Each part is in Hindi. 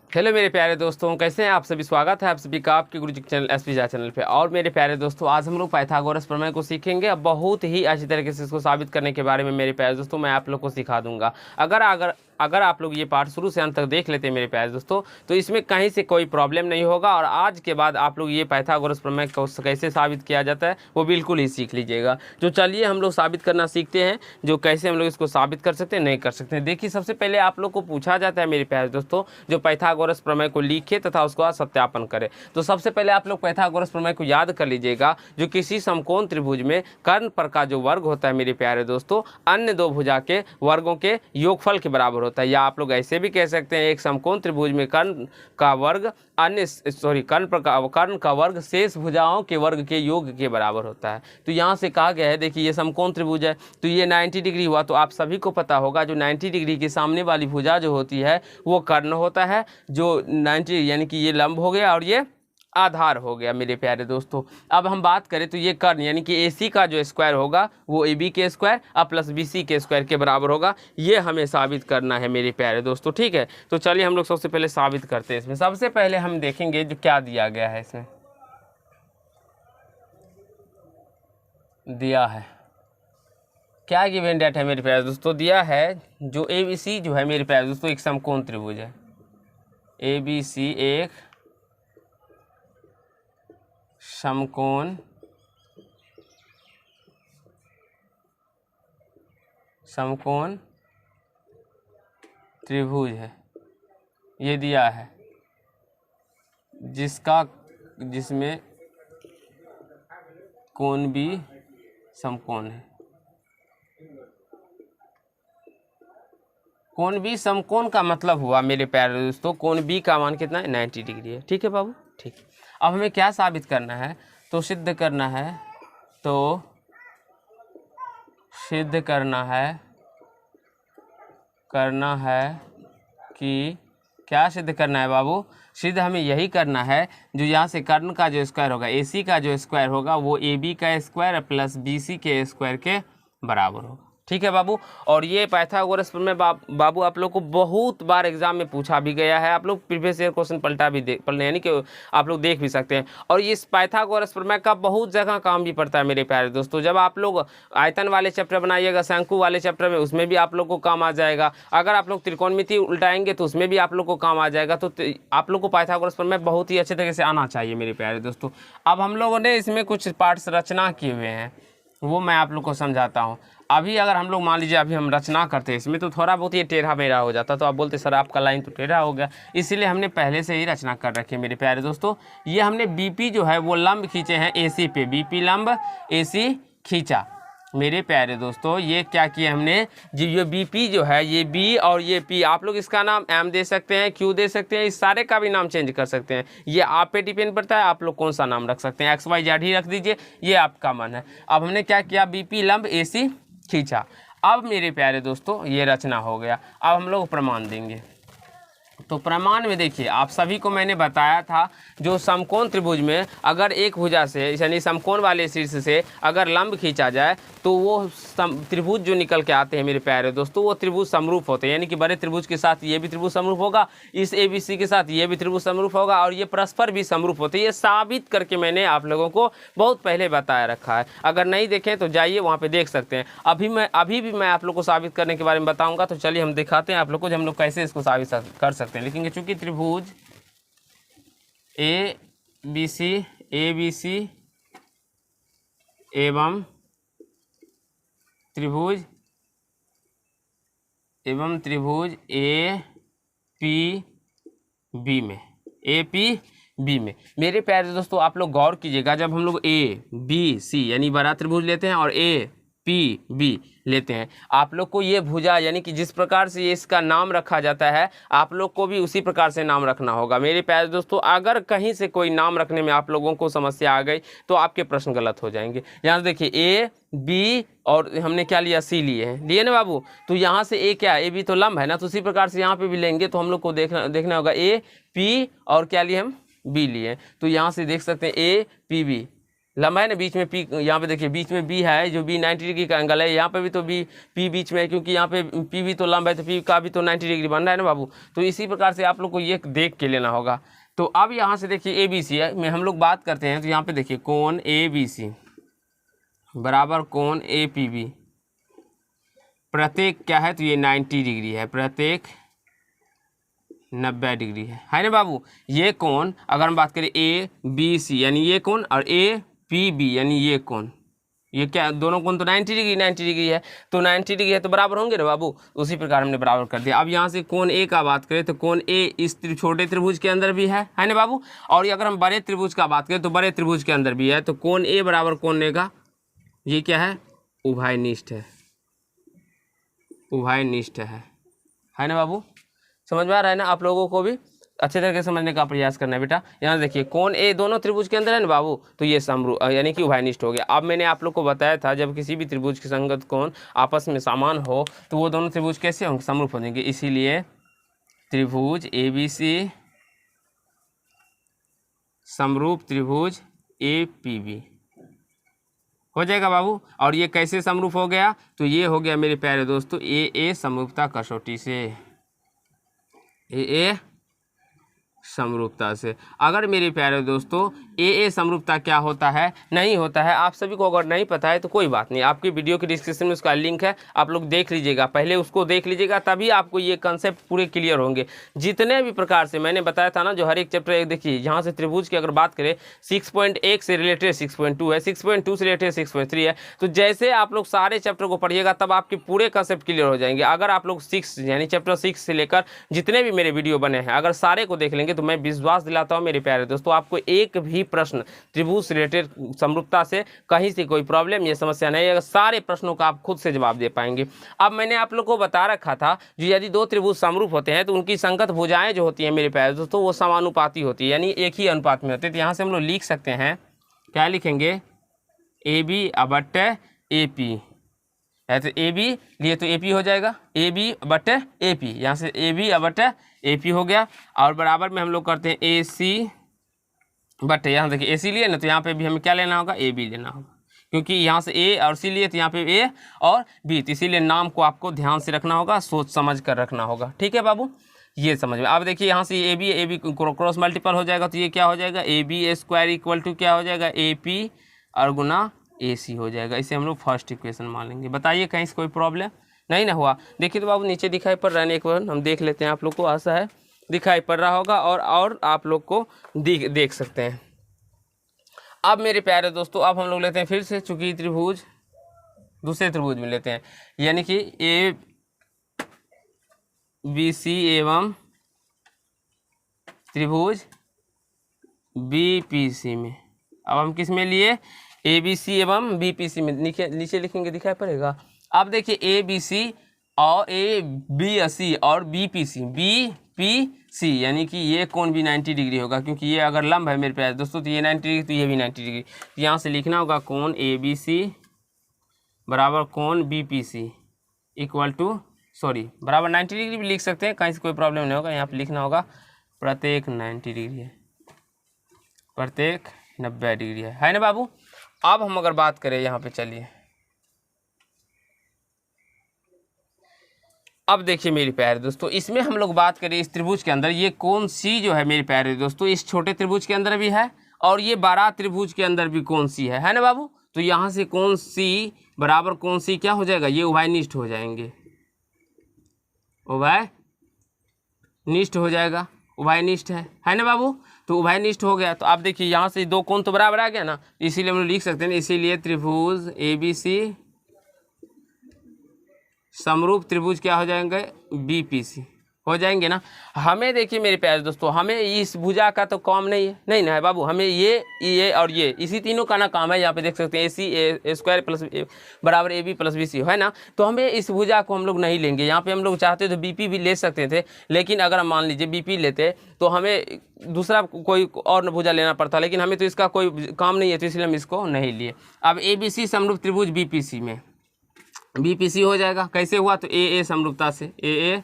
हेलो मेरे प्यारे दोस्तों, कैसे हैं आप सभी। स्वागत है आप सभी का आपके गुरुजी चैनल एसपी झा चैनल पे। और मेरे प्यारे दोस्तों, आज हम लोग पाइथागोरस प्रमेय को सीखेंगे। अब बहुत ही अच्छी तरीके से इसको साबित करने के बारे में मेरे प्यारे दोस्तों मैं आप लोग को सिखा दूंगा। अगर अगर अगर आप लोग ये पाठ शुरू से अंत तक देख लेते हैं मेरे प्यारे दोस्तों, तो इसमें कहीं से कोई प्रॉब्लम नहीं होगा। और आज के बाद आप लोग ये पाइथागोरस प्रमेय को कैसे साबित किया जाता है वो बिल्कुल ही सीख लीजिएगा। जो चलिए हम लोग साबित करना सीखते हैं, जो कैसे हम लोग इसको साबित कर सकते हैं, नहीं कर सकते हैं। देखिए, सबसे पहले आप लोग को पूछा जाता है मेरे प्यारे दोस्तों, जो पाइथागोरस प्रमेय को लिखे तथा उसके बाद सत्यापन करें। तो सबसे पहले आप लोग पाइथागोरस प्रमेय को याद कर लीजिएगा। जो किसी समकोण त्रिभुज में कर्ण पर का जो वर्ग होता है मेरे प्यारे दोस्तों, अन्य दो भुजा के वर्गों के योगफल के बराबर होता है। या आप लोग ऐसे भी कह सकते हैं, एक समकोण त्रिभुज में कर्ण का वर्ग कर्ण का वर्ग शेष भुजाओं के वर्ग के योग के बराबर होता है। तो यहाँ से कहा गया है, देखिए ये समकोण त्रिभुज है तो ये 90 डिग्री हुआ। तो आप सभी को पता होगा जो 90 डिग्री के सामने वाली भुजा जो होती है वो कर्ण होता है। जो 90 यानी कि ये लंब हो गया और ये आधार हो गया मेरे प्यारे दोस्तों। अब हम बात करें तो ये कर्ण यानी कि AC का जो स्क्वायर होगा वो AB के स्क्वायर और प्लस BC के स्क्वायर के बराबर होगा। ये हमें साबित करना है मेरे प्यारे दोस्तों, ठीक है। तो चलिए हम लोग सबसे पहले साबित करते हैं। इसमें सबसे पहले हम देखेंगे जो क्या दिया गया है। इसमें दिया है क्या गिवन डेट है मेरे प्यारे दोस्तों, दिया है जो ABC जो है मेरे प्यारे दोस्तों एक समकोण त्रिभुज है। ABC एक समकोण त्रिभुज है, ये दिया है, जिसमें कोण भी समकोण है। कोण भी समकोण का मतलब हुआ मेरे प्यारे दोस्तों, कोण बी का मान कितना है, 90 डिग्री है। ठीक है बाबू, ठीक। अब हमें क्या साबित करना है, तो सिद्ध करना है कि क्या सिद्ध करना है बाबू, सिद्ध हमें यही करना है जो यहाँ से कर्ण का जो स्क्वायर होगा, AC का जो स्क्वायर होगा वो AB का स्क्वायर प्लस BC के स्क्वायर के बराबर होगा। ठीक है बाबू। और ये पाइथागोरस प्रमेय बाबू आप लोग को बहुत बार एग्जाम में पूछा भी गया है। आप लोग प्रीवियस ईयर क्वेश्चन पलटे यानी कि आप लोग देख भी सकते हैं। और इस पाइथागोरस प्रमेय का बहुत जगह काम भी पड़ता है मेरे प्यारे दोस्तों। जब आप लोग आयतन वाले चैप्टर बनाइएगा, शंकु वाले चैप्टर में, उसमें भी आप लोग को काम आ जाएगा। अगर आप लोग त्रिकोणमिति उल्टाएंगे तो उसमें भी आप लोग को काम आ जाएगा। तो आप लोग को पाइथागोरस प्रमेय बहुत ही अच्छे तरीके से आना चाहिए मेरे प्यारे दोस्तों। अब हम लोगों ने इसमें कुछ पार्ट्स रचना किए हुए हैं, वो मैं आप लोग को समझाता हूँ। अभी अगर हम लोग मान लीजिए अभी हम रचना करते हैं इसमें, तो थोड़ा बहुत ये टेढ़ा मेढ़ा हो जाता। तो आप बोलते सर आपका लाइन तो टेढ़ा हो गया, इसीलिए हमने पहले से ही रचना कर रखी है मेरे प्यारे दोस्तों। ये हमने BP जो है वो लंब खींचे हैं AC पे, BP लंब AC खींचा मेरे प्यारे दोस्तों। ये क्या किया हमने जी, ये BP जो है ये B और ये P, आप लोग इसका नाम M दे सकते हैं, Q दे सकते हैं, इस सारे का भी नाम चेंज कर सकते हैं। ये आप पे डिपेंड पड़ता है आप लोग कौन सा नाम रख सकते हैं। XYZ ही रख दीजिए, ये आपका मन है। अब हमने क्या किया, BP लंब AC खींचा। अब मेरे प्यारे दोस्तों ये रचना हो गया। अब हम लोग प्रमाण देंगे। तो प्रमाण में देखिए, आप सभी को मैंने बताया था जो समकोण त्रिभुज में अगर एक भुजा से यानी समकोण वाले शीर्ष से अगर लंब खींचा जाए तो वो त्रिभुज जो निकल के आते हैं मेरे प्यारे दोस्तों वो त्रिभुज समरूप होते हैं। यानी कि बड़े त्रिभुज के साथ ये भी त्रिभुज समरूप होगा, इस ABC के साथ ये भी त्रिभुज समरूप होगा और ये परस्पर भी समरूप होते हैं। ये साबित करके मैंने आप लोगों को बहुत पहले बताया रखा है। अगर नहीं देखें तो जाइए वहाँ पे देख सकते हैं। अभी भी मैं आप लोग को साबित करने के बारे में बताऊँगा। तो चलिए हम दिखाते हैं आप लोग को हम लोग कैसे इसको साबित कर सकते हैं। लिखेंगे चूंकि त्रिभुज ABC एवं त्रिभुज APB में मेरे प्यारे दोस्तों आप लोग गौर कीजिएगा, जब हम लोग ABC यानी बड़ा त्रिभुज लेते हैं और APB लेते हैं, आप लोग को ये भुजा यानी कि जिस प्रकार से ये इसका नाम रखा जाता है आप लोग को भी उसी प्रकार से नाम रखना होगा मेरे प्यारे दोस्तों। अगर कहीं से कोई नाम रखने में आप लोगों को समस्या आ गई तो आपके प्रश्न गलत हो जाएंगे। यहाँ देखिए AB और हमने क्या लिया, C लिए ना बाबू। तो यहाँ से A क्या है, AB तो लंब है ना, तो उसी प्रकार से यहाँ पे भी लेंगे तो हम लोग को देखना होगा AP और क्या लिए हम B लिए। तो यहाँ से देख सकते हैं APB लंबा है ना, बीच में पी, यहाँ पे देखिए बीच में बी है जो बी 90 डिग्री का एंगल है, यहाँ पे भी तो बी पी बीच में है, क्योंकि यहाँ पे पी भी तो लंबा है तो पी का भी तो 90 डिग्री बन रहा है ना बाबू। तो इसी प्रकार से आप लोग को ये देख के लेना होगा। तो अब यहाँ से देखिए ए बी सी है, में हम लोग बात करते हैं, तो यहाँ पे देखिए कोण ए बी सी बराबर कोण ए पी बी, प्रत्येक क्या है, तो ये 90 डिग्री है, प्रत्येक 90 डिग्री है ना बाबू। ये कोण अगर हम बात करें ए बी सी यानी ये कोण, और ए पी बी यानी ये कोण, ये क्या दोनों कोण तो 90 डिग्री है, तो 90 डिग्री है तो बराबर होंगे ना बाबू। उसी प्रकार हमने बराबर कर दिया। अब यहाँ से कोण ए का बात करें तो कोण ए इस छोटे त्रिभुज के अंदर भी है ना बाबू। और अगर हम बड़े त्रिभुज का बात करें तो बड़े त्रिभुज के अंदर भी है। तो कोण ए बराबर कोण ए का ये क्या है, उभयनिष्ठ है, उभयनिष्ठ है ना बाबू। समझ में आ रहा है ना, आप लोगों को भी अच्छे तरीके से समझने का प्रयास करना है बेटा। यहाँ देखिए कोण ए दोनों त्रिभुज के अंदर है ना बाबू, तो ये समरूप यानी कि उभयनिष्ठ हो गया। अब मैंने आप लोग को बताया था जब किसी भी त्रिभुज के संगत कोण आपस में समान हो तो वो दोनों त्रिभुज कैसे होंगे, समरूप हो जाएंगे। इसीलिए त्रिभुज ए बी सी समरूप त्रिभुज ए पी बी हो जाएगा बाबू। और ये कैसे समरूप हो गया, तो ये हो गया मेरे प्यारे दोस्तों ए समरूपता कसौटी से, ए समरूपता से। अगर मेरे प्यारे दोस्तों ए समरूपता क्या होता है, नहीं होता है, आप सभी को अगर नहीं पता है तो कोई बात नहीं, आपकी वीडियो के डिस्क्रिप्शन में उसका लिंक है, आप लोग देख लीजिएगा, पहले उसको देख लीजिएगा, तभी आपको ये कंसेप्ट पूरे क्लियर होंगे। जितने भी प्रकार से मैंने बताया था ना, जो हर एक चैप्टर एक देखिए, यहाँ से त्रिभुज की अगर बात करें 6.1 से रिलेटेड 6.2 है, 6.2 से रिलेटेड 6.3 है। तो जैसे आप लोग सारे चैप्टर को पढ़िएगा तब आपके पूरे कंसेप्ट क्लियर हो जाएंगे। अगर आप लोग 6 यानी चैप्टर 6 से लेकर जितने भी मेरे वीडियो बने हैं अगर सारे को देख लेंगे तो मैं विश्वास दिलाता हूँ मेरे प्यारे दोस्तों, आपको एक भी प्रश्न त्रिभुज से रिलेटेड समरूपता से कहीं से कोई प्रॉब्लम या समस्या नहीं है, सारे प्रश्नों का आप खुद से जवाब दे पाएंगे। अब मैंने आप लोग को बता रखा था जो यदि दो त्रिभुज समरूप होते हैं तो उनकी संगत भुजाएं जो होती हैं मेरे प्यारे दोस्तों वो समानुपाती होती है, यानी एक ही अनुपात में होती है। तो यहाँ से हम लोग लिख सकते हैं, क्या लिखेंगे, ए बी बट्टे ए पी, तो ए बी लिए तो ए पी हो जाएगा, ए बी बट्टे ए पी, यहाँ से ए बी बट्टे ए पी हो गया। और बराबर में हम लोग करते हैं ए सी बट्टे, यहाँ देखिए ए सी लिए ना, तो यहाँ पे भी हमें क्या लेना होगा, ए बी लेना होगा, क्योंकि यहाँ से ए और सी लिए तो यहाँ पे ए और बी, तो इसीलिए नाम को आपको ध्यान से रखना होगा, सोच समझ कर रखना होगा। ठीक है बाबू, ये समझ में। अब देखिए यहाँ से ए बी क्रॉस मल्टीपल हो जाएगा, तो ये क्या हो जाएगा, A B square equal to क्या हो जाएगा, ए पी और गुना ए सी हो जाएगा। इसे हम लोग फर्स्ट इक्वेशन मान लेंगे। बताइए कहीं से कोई प्रॉब्लम नहीं ना हुआ। देखिए तो बाबू नीचे दिखाई पड़ रहा है, एक बार हम देख लेते हैं, आप लोग को आशा है दिखाई पड़ रहा होगा और आप लोग को देख सकते हैं। अब मेरे प्यारे दोस्तों अब हम लोग लेते हैं फिर से, चूंकि त्रिभुज दूसरे त्रिभुज में लेते हैं, यानी कि ए बी सी एवं त्रिभुज बी पी सी में। अब हम किस में लिए, ए बी सी एवं बी पी सी में, नीचे लिखेंगे दिखाई पड़ेगा। अब देखिए ए बी सी और ए बी सी और बी पी सी यानी कि ये कोण भी 90 डिग्री होगा, क्योंकि ये अगर लंब है मेरे प्यारे दोस्तों तो ये 90 डिग्री तो ये भी 90 डिग्री। तो यहाँ से लिखना होगा कोण ए बी सी बराबर कोण B P C equal to बराबर 90 डिग्री भी लिख सकते हैं, कहीं से कोई प्रॉब्लम नहीं होगा। यहाँ पे लिखना होगा प्रत्येक 90 डिग्री है, प्रत्येक 90 डिग्री है ना बाबू। अब हम अगर बात करें यहाँ पे, चलिए अब देखिए मेरे प्यारे दोस्तों, इसमें हम लोग बात करें इस त्रिभुज के अंदर ये कोण सी जो है मेरे प्यारे दोस्तों, इस छोटे त्रिभुज के अंदर भी है और ये बड़ा त्रिभुज के अंदर भी कोण सी है ना बाबू। तो यहाँ से कोण सी बराबर कोण सी क्या हो जाएगा, ये उभयनिष्ठ हो जाएंगे, उभयनिष्ठ हो जाएगा, उभयनिष्ठ है ना बाबू। तो उभयनिष्ठ हो गया, तो आप देखिए यहाँ से दो कोण तो बराबर आ गया ना, इसीलिए हम लोग लिख सकते हैं, इसीलिए त्रिभुज ए बी सी समरूप त्रिभुज क्या हो जाएंगे, बी पी सी हो जाएंगे ना। हमें देखिए मेरे प्यारे दोस्तों, हमें इस भुजा का तो काम नहीं है, नहीं ना है बाबू, हमें ये और ये इसी तीनों का ना काम है। यहाँ पे देख सकते हैं ए सी ए स्क्वायर प्लस बराबर A B plus B C है ना। तो हमें इस भुजा को हम लोग नहीं लेंगे, यहाँ पे हम लोग चाहते तो बी पी भी ले सकते थे, लेकिन अगर हम मान लीजिए बी पी लेते तो हमें दूसरा कोई और भुजा लेना पड़ता, लेकिन हमें तो इसका कोई काम नहीं है, तो इसलिए हम इसको नहीं लिए। अब ए बी सी समरूप त्रिभुज बी पी सी में बी पी सी हो जाएगा, कैसे हुआ, तो ए समरूपता से, ए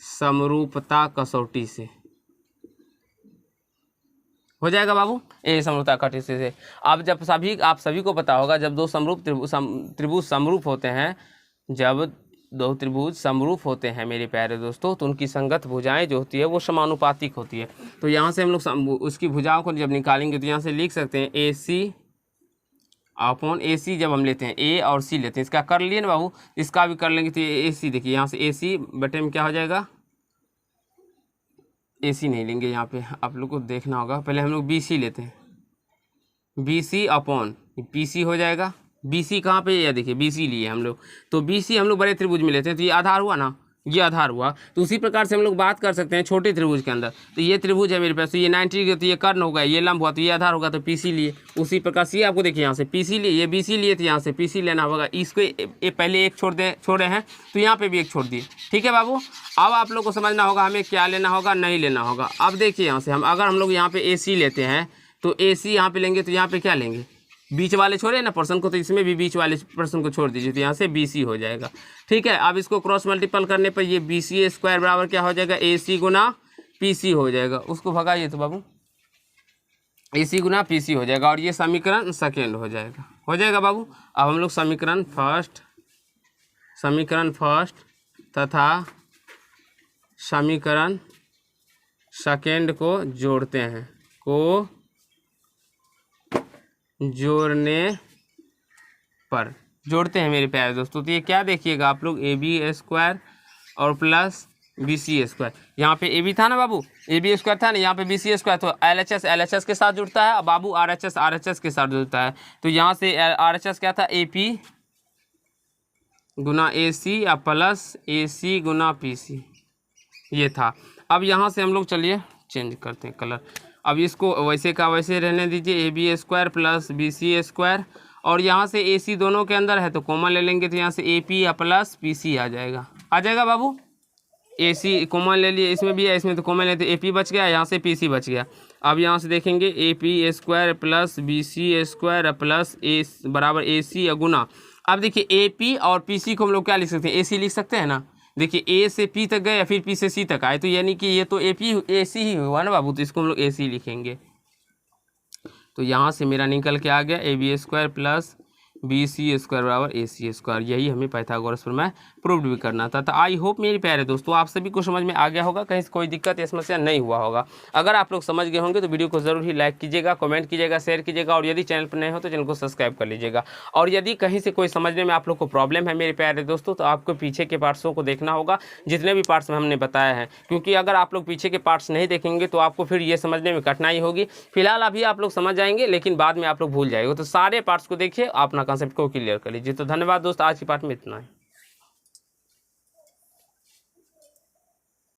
समरूपता कसौटी से हो जाएगा बाबू, ये समरूपता कट से। अब जब आप सभी को पता होगा जब दो समरूप त्रिभुज समरूप होते हैं, जब दो त्रिभुज समरूप होते हैं मेरे प्यारे दोस्तों, तो उनकी संगत भुजाएं जो होती है वो समानुपातिक होती है। तो यहाँ से हम लोग उसकी भुजाओं को जब निकालेंगे तो यहाँ से लिख सकते हैं AC अपॉन AC। जब हम लेते हैं A और C लेते हैं, इसका कर लिए ना बाबू, इसका भी कर लेंगे तो ये AC, देखिए यहाँ से AC बटे में क्या हो जाएगा, AC नहीं लेंगे, यहाँ पे आप लोग को देखना होगा, पहले हम लोग BC लेते हैं, BC अपॉन PC हो जाएगा। BC कहाँ पे, ये देखिए BC लिए हम लोग, तो BC हम लोग बड़े त्रिभुज में लेते हैं, तो ये आधार हुआ ना, ये आधार हुआ। तो उसी प्रकार से हम लोग बात कर सकते हैं छोटे त्रिभुज के अंदर, तो ये त्रिभुज है मेरे पास, तो ये 90 डिग्री, तो ये कर्ण होगा, ये लंब हुआ, तो ये आधार होगा, तो PC लिए। उसी प्रकार से आपको देखिए यहाँ से PC लिए, ये BC लिए, तो यहाँ से PC लेना होगा। इसको पहले एक छोड़े हैं, तो यहाँ पे भी एक छोड़ दिए। ठीक है बाबू, अब आप लोग को समझना होगा हमें क्या लेना होगा, नहीं लेना होगा। अब देखिए यहाँ से अगर हम लोग यहाँ पे AC लेते हैं, तो AC यहाँ पे लेंगे, तो यहाँ पे क्या लेंगे, बीच वाले छोड़े ना पर्सन को, तो इसमें भी बीच वाले पर्सन को छोड़ दीजिए, तो यहाँ से BC हो जाएगा। ठीक है, अब इसको क्रॉस मल्टीपल करने पर ये BC स्क्वायर बराबर क्या हो जाएगा, AC गुना PC हो जाएगा। उसको भगाइए तो बाबू, AC गुना PC हो जाएगा, और ये समीकरण सेकेंड हो जाएगा। हो जाएगा बाबू। अब हम लोग समीकरण फर्स्ट तथा समीकरण सेकेंड को जोड़ते हैं, जोड़ने पर जोड़ते हैं मेरे प्यारे दोस्तों। तो ये क्या देखिएगा आप लोग, AB स्क्वायर और प्लस BC स्क्वायर, यहाँ पे AB था ना बाबू, AB स्क्वायर था ना, यहाँ पे BC स्क्वायर, तो LHS के साथ जुड़ता है, बाबू RHS के साथ जुड़ता है। तो यहाँ से RHS क्या था, AP गुना AC या प्लस AC गुना PC, ये था। अब यहाँ से हम लोग चलिए चेंज करते हैं कलर, अब इसको वैसे का वैसे रहने दीजिए, AB square plus BC square, और यहाँ से AC दोनों के अंदर है तो कॉमन ले लेंगे, तो यहाँ से AP या प्लस PC आ जाएगा बाबू। AC कॉमन ले लिए, इसमें भी है, इसमें तो कॉमन लेते, AP बच गया, यहाँ से PC बच गया। अब यहाँ से देखेंगे AP square plus BC square plus A बराबर AC गुना। अब देखिए AP और PC को हम लोग क्या लिख सकते हैं, AC लिख सकते हैं ना। देखिए A से P तक गए या फिर P से C तक आए, तो यानी कि ये तो AC ही हुआ ना बाबू, तो इसको हम लोग AC लिखेंगे। तो यहाँ से मेरा निकल के आ गया AB square plus BC square बराबर AC स्क्वायर। यही हमें पाइथागोरस प्रमेय प्रूव भी करना था। तो आई होप मेरे प्यारे दोस्तों आप सभी को समझ में आ गया होगा, कहीं से कोई दिक्कत या समस्या नहीं हुआ होगा। अगर आप लोग समझ गए होंगे तो वीडियो को जरूर ही लाइक कीजिएगा, कमेंट कीजिएगा, शेयर कीजिएगा, और यदि चैनल पर नए हो तो चैनल को सब्सक्राइब कर लीजिएगा। और यदि कहीं से कोई समझने में आप लोग को प्रॉब्लम है मेरे प्यारे दोस्तों, तो आपको पीछे के पार्ट्सों को देखना होगा, जितने भी पार्ट्स में हमने बताया है, क्योंकि अगर आप लोग पीछे के पार्ट्स नहीं देखेंगे तो आपको फिर ये समझने में कठिनाई होगी। फिलहाल अभी आप लोग समझ जाएंगे, लेकिन बाद में आप लोग भूल जाएंगे। तो सारे पार्ट्स को देखिए, अपना कॉन्सेप्ट को क्लियर कर लीजिए। तो धन्यवाद दोस्त, आज की पार्ट में इतना है।